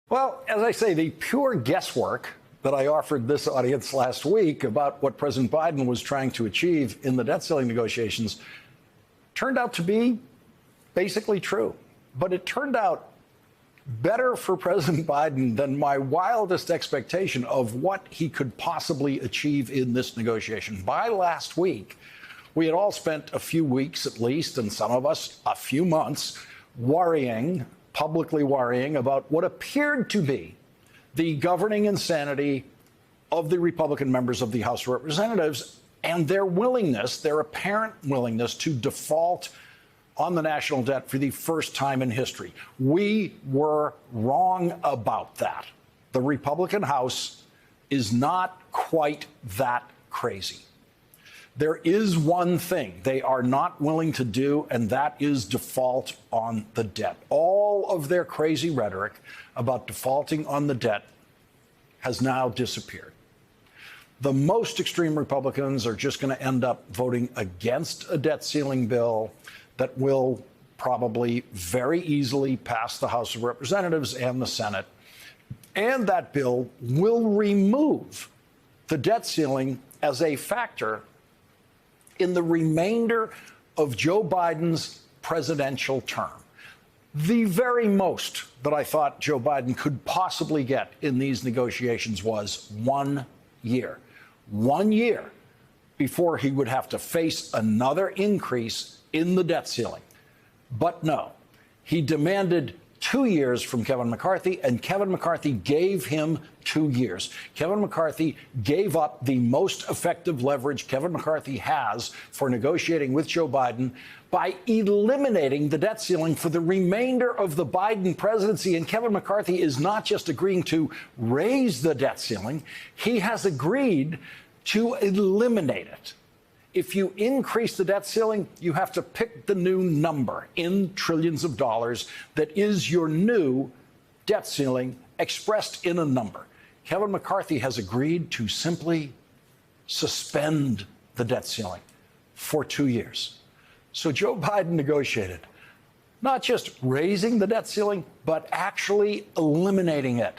Well, as I say, the pure guesswork that I offered this audience last week about what President Biden was trying to achieve in the debt ceiling negotiations turned out to be basically true. But it turned out better for President Biden than my wildest expectation of what he could possibly achieve in this negotiation. By last week, we had all spent a few weeks at least, and some of us a few months, publicly worrying about what appeared to be the governing insanity of the Republican members of the House of Representatives and their apparent willingness to default on the national debt for the first time in history. We were wrong about that. The Republican House is not quite that crazy. There is one thing they are not willing to do, and that is default on the debt. All of their crazy rhetoric about defaulting on the debt has now disappeared. The most extreme Republicans are just going to end up voting against a debt ceiling bill that will probably very easily pass the House of Representatives and the Senate. And that bill will remove the debt ceiling as a factor in the remainder of Joe Biden's presidential term. The very most that I thought Joe Biden could possibly get in these negotiations was 1 year. 1 year before he would have to face another increase in the debt ceiling. But no, he demanded 2 years from Kevin McCarthy, and Kevin McCarthy gave him 2 years. Kevin McCarthy gave up the most effective leverage Kevin McCarthy has for negotiating with Joe Biden by eliminating the debt ceiling for the remainder of the Biden presidency. And Kevin McCarthy is not just agreeing to raise the debt ceiling, he has agreed to eliminate it. If you increase the debt ceiling, you have to pick the new number in trillions of dollars that is your new debt ceiling expressed in a number. Kevin McCarthy has agreed to simply suspend the debt ceiling for 2 years. So Joe Biden negotiated not just raising the debt ceiling, but actually eliminating it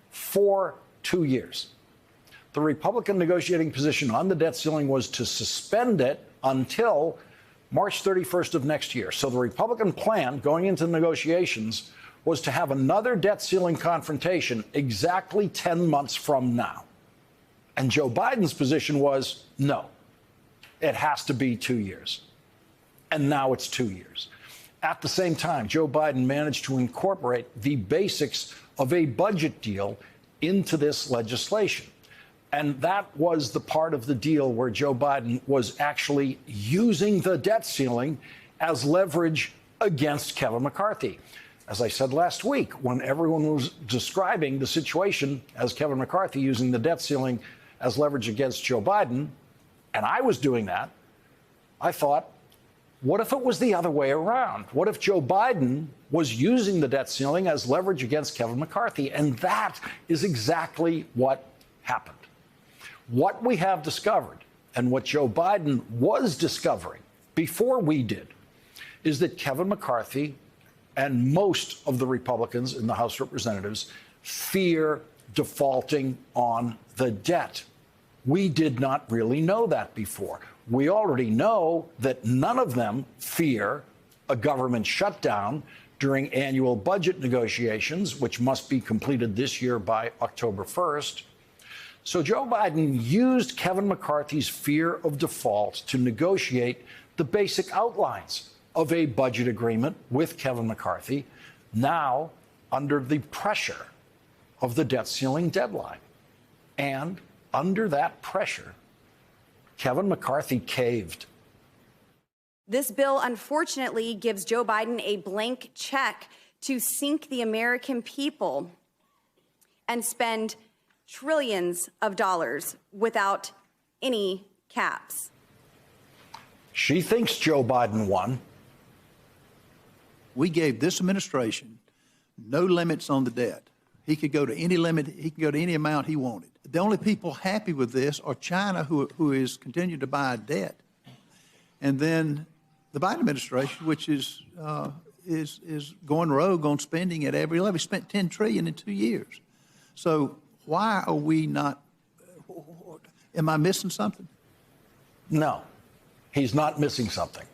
for 2 years. The Republican negotiating position on the debt ceiling was to suspend it until March 31st of next year. So the Republican plan going into negotiations was to have another debt ceiling confrontation exactly 10 months from now. And Joe Biden's position was, no, it has to be 2 years. And now it's 2 years. At the same time, Joe Biden managed to incorporate the basics of a budget deal into this legislation. And that was the part of the deal where Joe Biden was actually using the debt ceiling as leverage against Kevin McCarthy. As I said last week, when everyone was describing the situation as Kevin McCarthy using the debt ceiling as leverage against Joe Biden, and I was doing that, I thought, what if it was the other way around? What if Joe Biden was using the debt ceiling as leverage against Kevin McCarthy? And that is exactly what happened. What we have discovered, and what Joe Biden was discovering before we did, is that Kevin McCarthy and most of the Republicans in the House of Representatives fear defaulting on the debt. We did not really know that before. We already know that none of them fear a government shutdown during annual budget negotiations, which must be completed this year by October 1st. So Joe Biden used Kevin McCarthy's fear of default to negotiate the basic outlines of a budget agreement with Kevin McCarthy, now under the pressure of the debt ceiling deadline. And under that pressure, Kevin McCarthy caved. This bill, unfortunately, gives Joe Biden a blank check to sink the American people and spend trillions of dollars without any caps. She thinks Joe Biden won. We gave this administration no limits on the debt. He could go to any limit. He could go to any amount he wanted. The only people happy with this are China, who is continuing to buy debt, and then the Biden administration, which is is going rogue on spending at every level. He spent $10 trillion in 2 years. So why are we not? Am I missing something? No, he's not missing something.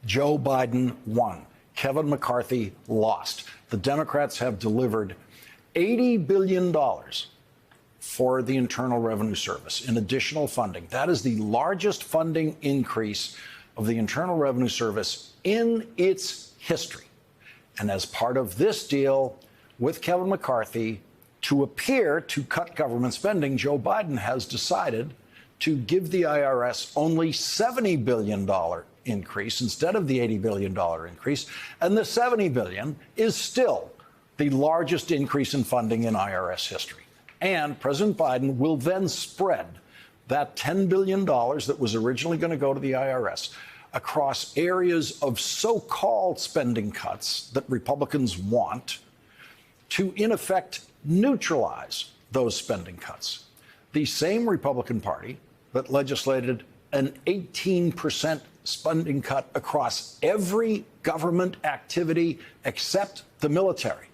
Joe Biden won. Kevin McCarthy lost. The Democrats have delivered $80 billion for the Internal Revenue Service in additional funding. That is the largest funding increase of the Internal Revenue Service in its history. And as part of this deal with Kevin McCarthy, to appear to cut government spending, Joe Biden has decided to give the IRS only $70 billion increase instead of the $80 billion increase. And the $70 billion is still the largest increase in funding in IRS history. And President Biden will then spread that $10 billion that was originally going to go to the IRS across areas of so-called spending cuts that Republicans want to, in effect, neutralize those spending cuts. The same Republican Party that legislated an 18% spending cut across every government activity except the military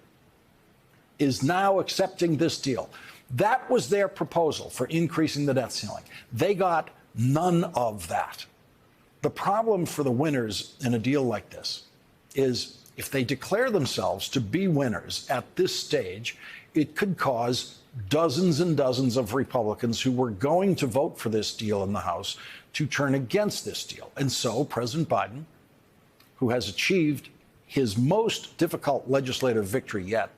is now accepting this deal. That was their proposal for increasing the debt ceiling. They got none of that. The problem for the winners in a deal like this is if they declare themselves to be winners at this stage, it could cause dozens and dozens of Republicans who were going to vote for this deal in the House to turn against this deal. And so President Biden, who has achieved his most difficult legislative victory yet,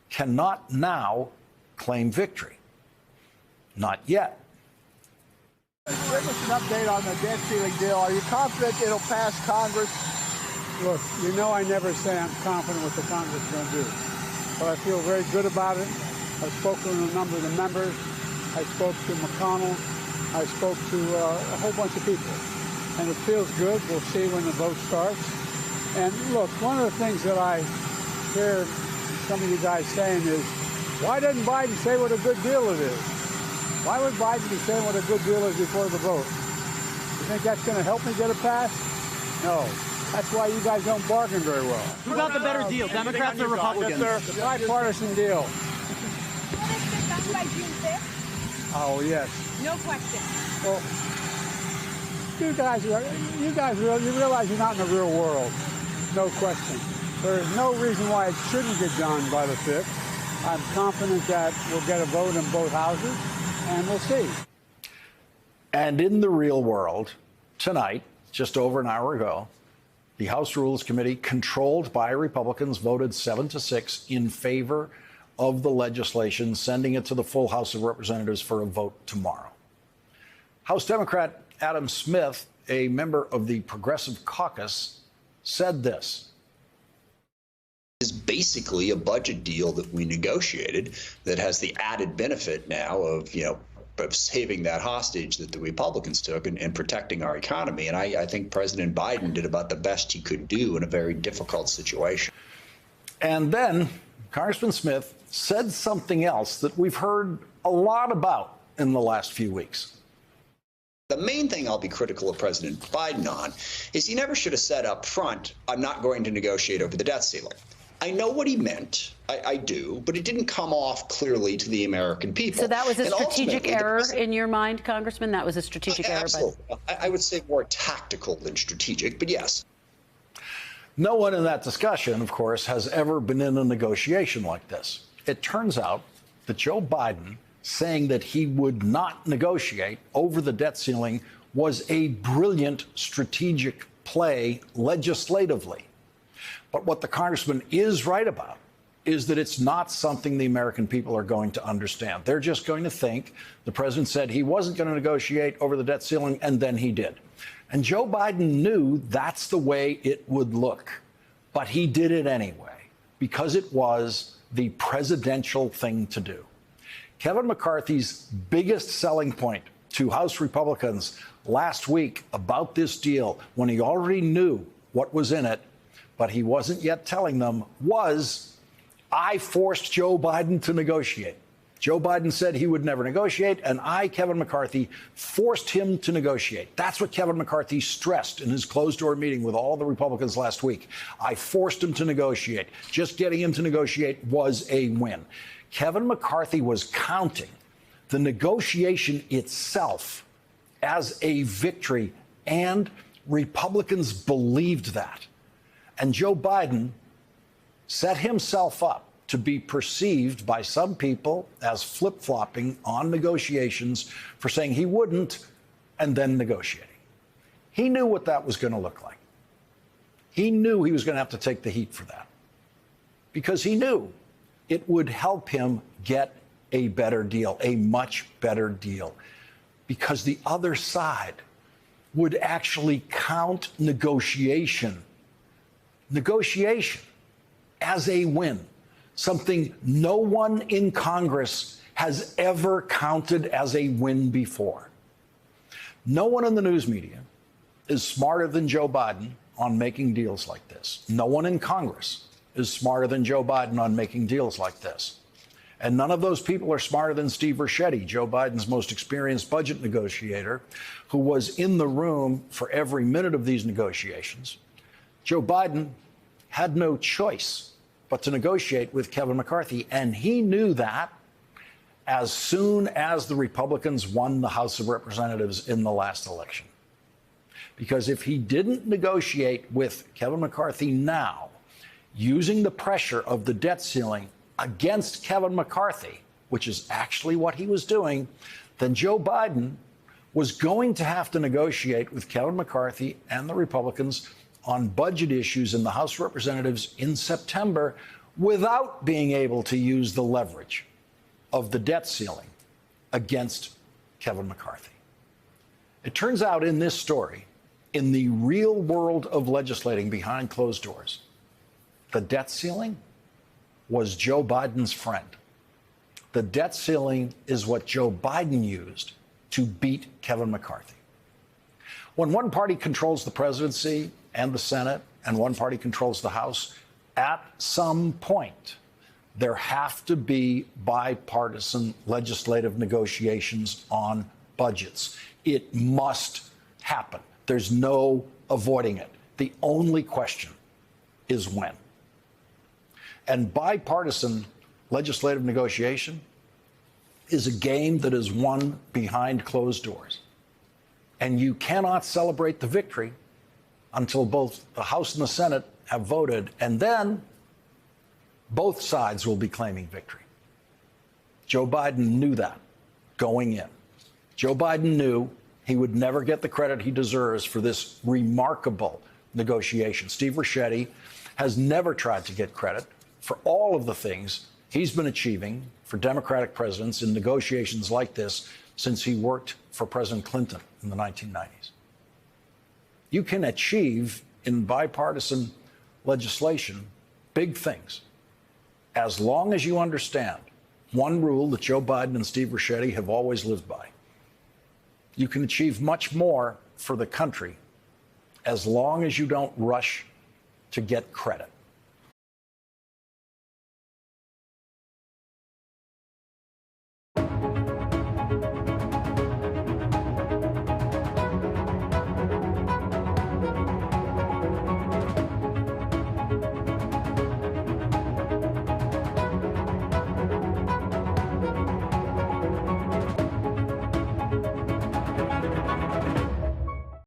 cannot now claim victory. Not yet. Give us an update on the debt ceiling deal. Are you confident it'll pass Congress? Look, you know I never say I'm confident what the Congress is going to do, but I feel very good about it. I've spoken to a number of the members. I spoke to McConnell. I spoke to a whole bunch of people, and it feels good. We'll see when the vote starts. And look, one of the things that I hear some of you guys saying is, why doesn't Biden say what a good deal it is? Why would Biden be saying what a good deal is before the vote? You think that's going to help me get it passed? No. That's why you guys don't bargain very well. Who got the better deal, Democrats or Republicans? It's a bipartisan deal. Will it get done by June 5th? Oh, yes. No question. Well, you realize you're not in the real world. No question. There is no reason why it shouldn't get done by the 5th. I'm confident that we'll get a vote in both houses, and we'll see. And in the real world, tonight, just over an hour ago, the House Rules Committee, controlled by Republicans, voted 7-6 in favor of the legislation, sending it to the full House of Representatives for a vote tomorrow. House Democrat Adam Smith, a member of the Progressive Caucus, said this. Is basically a budget deal that we negotiated that has the added benefit now of, of saving that hostage that the Republicans took and protecting our economy. And I think President Biden did about the best he could do in a very difficult situation. And then Congressman Smith said something else that we've heard a lot about in the last few weeks. The main thing I'll be critical of President Biden on is he never should have said up front, I'm not going to negotiate over the debt ceiling. I know what he meant. I do, but it didn't come off clearly to the American people. So that was a strategic error in your mind, Congressman? That was a strategic error. Absolutely. I would say more tactical than strategic, but yes. No one in that discussion, of course, has ever been in a negotiation like this. It turns out that Joe Biden saying that he would not negotiate over the debt ceiling was a brilliant strategic play legislatively. But what the congressman is right about is that it's not something the American people are going to understand. They're just going to think the president said he wasn't going to negotiate over the debt ceiling, and then he did. And Joe Biden knew that's the way it would look. But he did it anyway, because it was the presidential thing to do. Kevin McCarthy's biggest selling point to House Republicans last week about this deal, when he already knew what was in it, but he wasn't yet telling them, was, I forced Joe Biden to negotiate. Joe Biden said he would never negotiate, and I, Kevin McCarthy, forced him to negotiate. That's what Kevin McCarthy stressed in his closed-door meeting with all the Republicans last week. I forced him to negotiate. Just getting him to negotiate was a win. Kevin McCarthy was counting the negotiation itself as a victory, and Republicans believed that. And Joe Biden set himself up to be perceived by some people as flip-flopping on negotiations for saying he wouldn't and then negotiating. He knew what that was going to look like. He knew he was going to have to take the heat for that because he knew it would help him get a better deal, a much better deal, because the other side would actually count negotiation as a win. Something no one in Congress has ever counted as a win before. No one in the news media is smarter than Joe Biden on making deals like this. No one in Congress is smarter than Joe Biden on making deals like this. And none of those people are smarter than Steve Ricchetti, Joe Biden's most experienced budget negotiator, who was in the room for every minute of these negotiations. Joe Biden had no choice but to negotiate with Kevin McCarthy. And he knew that as soon as the Republicans won the House of Representatives in the last election. Because if he didn't negotiate with Kevin McCarthy now, using the pressure of the debt ceiling against Kevin McCarthy, which is actually what he was doing, then Joe Biden was going to have to negotiate with Kevin McCarthy and the Republicans on budget issues in the House of Representatives in September without being able to use the leverage of the debt ceiling against Kevin McCarthy. It turns out in this story, in the real world of legislating behind closed doors, the debt ceiling was Joe Biden's friend. The debt ceiling is what Joe Biden used to beat Kevin McCarthy. When one party controls the presidency and the Senate, and one party controls the House, at some point, there have to be bipartisan legislative negotiations on budgets. It must happen. There's no avoiding it. The only question is when. And bipartisan legislative negotiation is a game that is won behind closed doors. And you cannot celebrate the victory until both the House and the Senate have voted, and then both sides will be claiming victory. Joe Biden knew that going in. Joe Biden knew he would never get the credit he deserves for this remarkable negotiation. Steve Ricchetti has never tried to get credit for all of the things he's been achieving for Democratic presidents in negotiations like this since he worked for President Clinton in the 1990s. You can achieve in bipartisan legislation big things as long as you understand one rule that Joe Biden and Steve Ricchetti have always lived by. You can achieve much more for the country as long as you don't rush to get credit.